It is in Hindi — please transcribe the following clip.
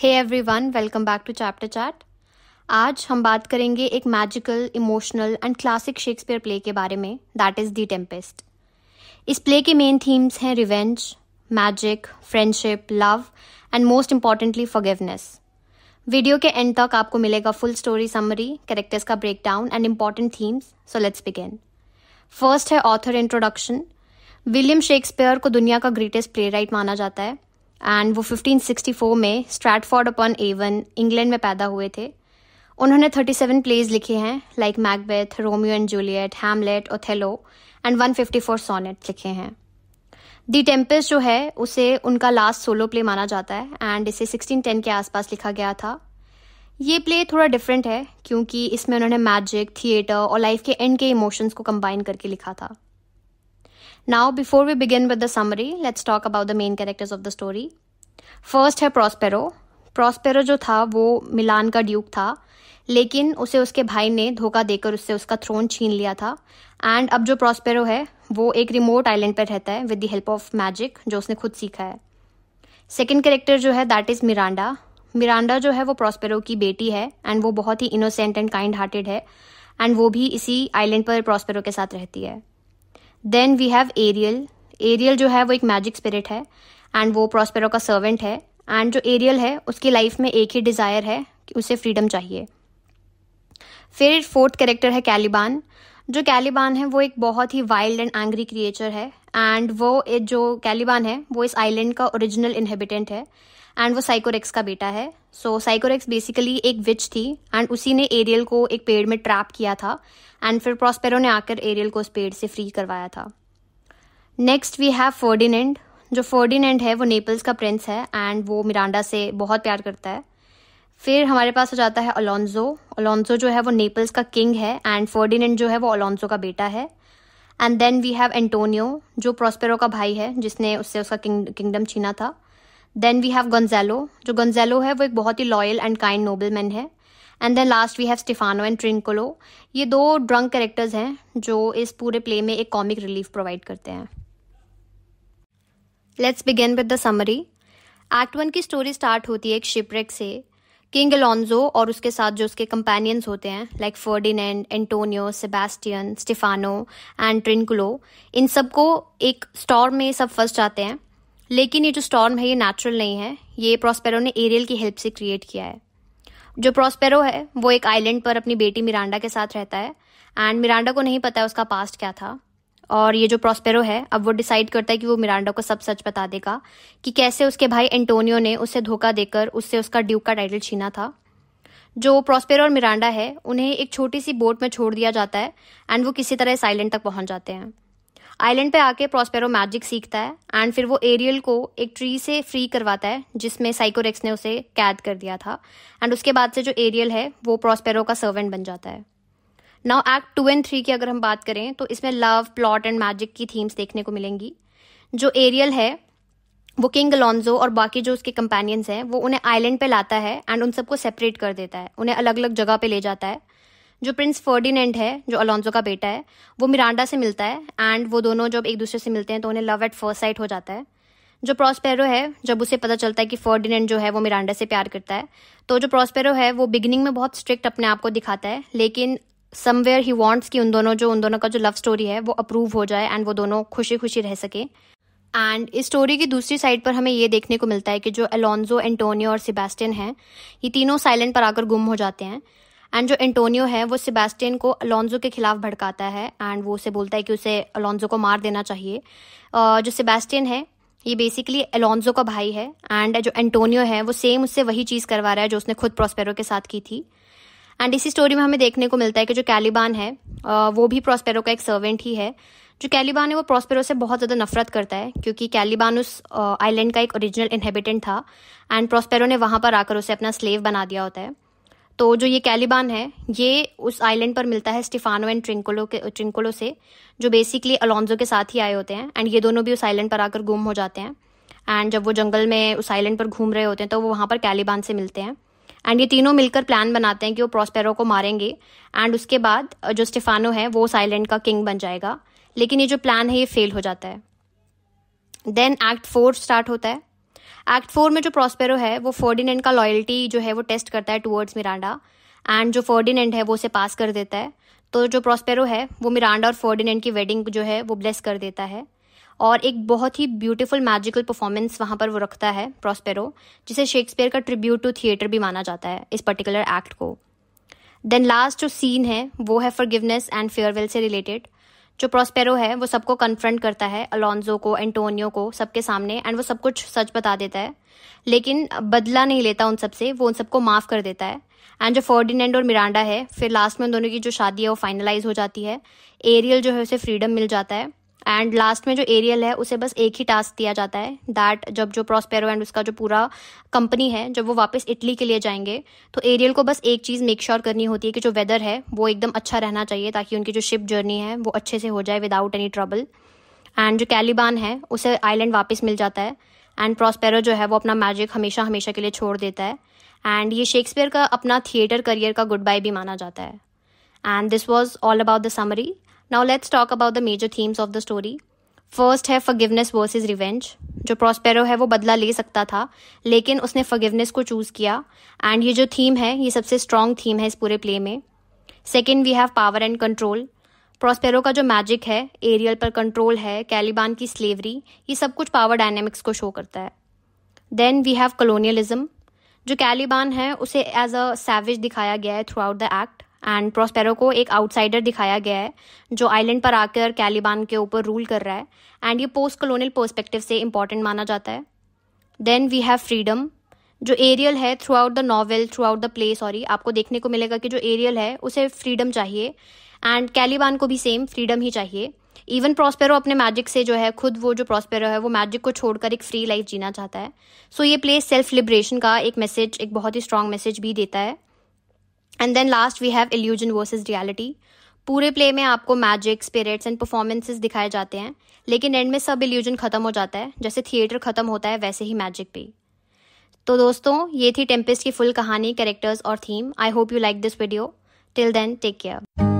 Hey everyone, welcome back to chapter chat. आज हम बात करेंगे एक magical, emotional and classic Shakespeare play के बारे में, दैट इज़ द टेम्पेस्ट। इस प्ले के मेन थीम्स हैं revenge, magic, friendship, love and most importantly forgiveness. Video के एंड तक आपको मिलेगा फुल स्टोरी समरी, कैरेक्टर्स का breakdown and important themes. So let's begin. First है ऑथर इंट्रोडक्शन। विलियम शेक्सपियर को दुनिया का ग्रेटेस्ट प्ले राइट माना जाता है एंड वो 1564 में स्ट्रैटफोर्ड अपॉन एवन, इंग्लैंड में पैदा हुए थे। उन्होंने 37 प्लेज लिखे हैं like Macbeth, Romeo and Juliet, Hamlet, Othello and 154 sonnet लिखे हैं। दी टेम्पेस्ट जो है उसे उनका लास्ट सोलो प्ले माना जाता है एंड इसे 1610 के आसपास लिखा गया था। ये प्ले थोड़ा डिफरेंट है क्योंकि इसमें उन्होंने मैजिक, थिएटर और लाइफ के एंड के इमोशंस को कंबाइन करके लिखा था। Now, before we begin with the summary, let's talk about the main characters of the story. First है प्रोस्पेरो। प्रोस्पेरो जो था वो मिलान का ड्यूक था, लेकिन उसे उसके भाई ने धोखा देकर उससे उसका थ्रोन छीन लिया था। एंड अब जो प्रोस्पेरो है वो एक रिमोट आइलैंड पर रहता है with the help of magic जो उसने खुद सीखा है। सेकेंड कैरेक्टर जो है दैट इज़ मिरांडा। मिरांडा जो है वो प्रोस्पेरो की बेटी है एंड वो बहुत ही इनोसेंट एंड काइंड हार्टेड है एंड वो भी इसी आइलैंड पर प्रोस्पेरो के साथ रहती है। Then we have Ariel. Ariel जो है वो एक मैजिक स्पिरिट है एंड वो प्रोस्पेरो का सर्वेंट है एंड जो एरियल है उसकी लाइफ में एक ही डिज़ायर है कि उसे फ्रीडम चाहिए। फिर फोर्थ कैरेक्टर है कैलिबान। जो कैलिबान है वो एक बहुत ही वाइल्ड एंड एंग्री क्रिएचर है एंड वो जो कैलिबान है वो इस आइलैंड का ओरिजिनल इनहेबिटेंट है एंड वो साइकोरेक्स का बेटा है। सो साइकोरेक्स बेसिकली एक विच थी एंड उसी ने एरियल को एक पेड़ में ट्रैप किया था एंड फिर प्रोस्पेरो ने आकर एरियल को उस पेड़ से फ्री करवाया था। Next we have Ferdinand. जो फर्डिनेंड है वो नेपल्स का प्रिंस है एंड वो मिरांडा से बहुत प्यार करता है। फिर हमारे पास हो जाता है अलोंजो। अलोंजो जो है वो नेपल्स का किंग है एंड फर्डिनेंड जो है वो अलोंजो का बेटा है। And then we have Antonio जो प्रोस्पेरो का भाई है जिसने उससे उसका किंगडम छीना था। Then we have Gonzalo. जो गोंजालो है वो एक बहुत ही लॉयल एंड काइंड नोबलमैन है। And then last we have Stephano and Trinculo. ये दो ड्रंक कैरेक्टर्स हैं जो इस पूरे प्ले में एक कॉमिक रिलीफ प्रोवाइड करते हैं। Let's begin with the summary. Act 1 की स्टोरी स्टार्ट होती है एक शिपरेक से। किंग अलोंजो और उसके साथ जो उसके कंपेनियंस होते हैं like Ferdinand, Antonio, Sebastian, Stefano and Trinculo, इन सबको एक स्टॉर्म में सब फंस जाते हैं। लेकिन ये जो स्टॉर्म है ये नेचुरल नहीं है, ये प्रोस्पेरो ने एरियल की हेल्प से क्रिएट किया है। जो प्रोस्पेरो है वो एक आइलैंड पर अपनी बेटी मिरांडा के साथ रहता है एंड मिरांडा को नहीं पता है उसका पास्ट क्या था। और ये जो प्रोस्पेरो है अब वो डिसाइड करता है कि वो मिरांडा को सब सच बता देगा कि कैसे उसके भाई एंटोनियो ने उसे धोखा देकर उससे उसका ड्यूक का टाइटल छीना था। जो प्रोस्पेरो और मिरांडा है उन्हें एक छोटी सी बोट में छोड़ दिया जाता है एंड वो किसी तरह इस आइलैंड तक पहुंच जाते हैं। आइलैंड पे आके प्रोस्पेरो मैजिक सीखता है एंड फिर वो एरियल को एक ट्री से फ्री करवाता है जिसमें साइकोरेक्स ने उसे कैद कर दिया था एंड उसके बाद से जो एरियल है वो प्रोस्पेरो का सर्वेंट बन जाता है। नाउ एक्ट 2 एंड 3 की अगर हम बात करें तो इसमें लव, प्लॉट एंड मैजिक की थीम्स देखने को मिलेंगी। जो एरियल है वो किंग अलोंजो और बाकी जो उसके कंपेनियंस हैं वो उन्हें आइलैंड पे लाता है एंड उन सबको सेपरेट कर देता है, उन्हें अलग अलग जगह पे ले जाता है। जो प्रिंस फर्डिनेंड है जो अलोंजो का बेटा है वो मिरांडा से मिलता है एंड वो दोनों जब एक दूसरे से मिलते हैं तो उन्हें लव एट फर्स्ट साइट हो जाता है। जो प्रोस्पेरो है जब उसे पता चलता है कि फर्डिनेंड जो है वो मिरांडा से प्यार करता है तो जो प्रोस्पेरो है वो बिगिनिंग में बहुत स्ट्रिक्ट अपने आप को दिखाता है, लेकिन समवेयर ही वांट्स कि उन दोनों का जो लव स्टोरी है वो अप्रूव हो जाए एंड वो दोनों खुशी खुशी रह सके। एंड इस स्टोरी की दूसरी साइड पर हमें ये देखने को मिलता है कि जो अलोंजो, एंटोनियो और सेबास्टियन हैं ये तीनों साइलेंट पर आकर गुम हो जाते हैं एंड जो एंटोनियो है वो सेबास्टियन को अलोंजो के खिलाफ भड़काता है एंड वो उसे बोलता है कि उसे अलोंजो को मार देना चाहिए। जो सेबास्टियन है ये बेसिकली अलोंजो का भाई है एंड जो एंटोनियो है वो सेम उससे वही चीज़ करवा रहा है जो उसने खुद प्रोस्पेरो के साथ की थी। एंड इसी स्टोरी में हमें देखने को मिलता है कि जो कैलिबान है वो भी प्रोस्पेरो का एक सर्वेंट ही है। जो कैलिबान है वो प्रोस्पेरो से बहुत ज़्यादा नफरत करता है क्योंकि कैलिबान उस आइलैंड का एक ओरिजिनल इनहेबिटेंट था एंड प्रोस्पेरो ने वहाँ पर आकर उसे अपना स्लेव बना दिया होता है। तो जो ये कैलिबान है ये उस आइलैंड पर मिलता है स्टेफानो एंड ट्रिंकोलो से जो बेसिकली अलोंजो के साथ ही आए होते हैं एंड ये दोनों भी उस आइलैंड पर आकर गुम हो जाते हैं एंड जब वो जंगल में उस आइलैंड पर घूम रहे होते हैं तो वो वहाँ पर कैलिबान से मिलते हैं एंड ये तीनों मिलकर प्लान बनाते हैं कि वो प्रोस्पेरो को मारेंगे एंड उसके बाद जो स्टेफानो है वो उस आइलैंड का किंग बन जाएगा, लेकिन ये जो प्लान है ये फेल हो जाता है। देन एक्ट 4 स्टार्ट होता है। एक्ट 4 में जो प्रॉस्पेरो है वो फर्डिनेंड का लॉयल्टी जो है वो टेस्ट करता है टुवर्ड्स मिरांडा, एंड जो फर्डिनेंड है वो उसे पास कर देता है। तो जो प्रॉस्पेरो है वो मिरांडा और फर्डिनेंड की वेडिंग जो है वो ब्लेस कर देता है, और एक बहुत ही ब्यूटीफुल मैजिकल परफॉर्मेंस वहाँ पर वो रखता है प्रॉस्पेरो, जिसे शेक्सपियर का ट्रिब्यूट टू थिएटर भी माना जाता है इस पर्टिकुलर एक्ट को। देन लास्ट जो सीन है वो है फॉरगिवनेस एंड फेयरवेल से रिलेटेड। जो प्रॉस्पेरो है वो सबको कन्फ्रंट करता है, अलोंजो को, एंटोनियो को, सबके सामने, एंड वो सब कुछ सच बता देता है, लेकिन बदला नहीं लेता उन सबसे, वो उन सबको माफ़ कर देता है। एंड जो फर्डिनेंड और मिरांडा है, फिर लास्ट में उन दोनों की जो शादी है वो फाइनलाइज हो जाती है। एरियल जो है उसे फ्रीडम मिल जाता है, एंड लास्ट में जो एरियल है उसे बस एक ही टास्क दिया जाता है, दैट जब जो प्रॉस्पेरो एंड उसका जो पूरा कंपनी है जब वो वापस इटली के लिए जाएंगे, तो एरियल को बस एक चीज़ मेक श्योर करनी होती है कि जो वेदर है वो एकदम अच्छा रहना चाहिए, ताकि उनकी जो शिप जर्नी है वो अच्छे से हो जाए विदाउट एनी ट्रबल। एंड जो कैलिबान है उसे आइलैंड वापस मिल जाता है, एंड प्रॉस्पेरो जो है वो अपना मैजिक हमेशा हमेशा के लिए छोड़ देता है। एंड ये शेक्सपियर का अपना थिएटर करियर का गुड बाय भी माना जाता है। And this was all about the summary. Now let's talk about the major themes of the story. First है फॉरगिवनेस वर्सेस रिवेंज। जो प्रॉस्पेरो है वो बदला ले सकता था, लेकिन उसने फॉरगिवनेस को चूज किया, एंड ये जो थीम है ये सबसे स्ट्रॉन्ग थीम है इस पूरे प्ले में। Second we have power and control. Prospero का जो मैजिक है, एरियल पर कंट्रोल है, कैलिबान की स्लेवरी, ये सब कुछ पावर डायनेमिक्स को शो करता है। Then we have colonialism. जो कैलिबान है उसे एज अ सैवेज दिखाया गया है throughout the act, and Prospero को एक आउटसाइडर दिखाया गया है जो आइलैंड पर आकर कैलिबान के ऊपर रूल कर रहा है, एंड ये पोस्ट कॉलोनियल पर्सपेक्टिव से इंपॉर्टेंट माना जाता है। Then we have freedom. जो एरियल है throughout the novel, throughout the play आपको देखने को मिलेगा कि जो एरियल है उसे फ्रीडम चाहिए, एंड कैलिबान को भी सेम फ्रीडम ही चाहिए। इवन प्रॉस्पेरो अपने मैजिक से जो है खुद वो जो प्रॉस्पेरो है वो मैजिक को छोड़कर एक फ्री लाइफ जीना चाहता है। सो ये प्ले सेल्फ लिबरेशन का एक मैसेज, एक बहुत ही स्ट्रॉन्ग मैसेज भी देता है। And then last we have illusion versus reality. पूरे प्ले में आपको मैजिक, स्पिरिट्स एंड परफॉर्मेंसेस दिखाए जाते हैं, लेकिन एंड में सब इल्यूजन खत्म हो जाता है। जैसे थिएटर खत्म होता है वैसे ही मैजिक भी। तो दोस्तों ये थी टेम्पेस्ट की फुल कहानी, कैरेक्टर्स और theme. I hope you like this video. Till then take care.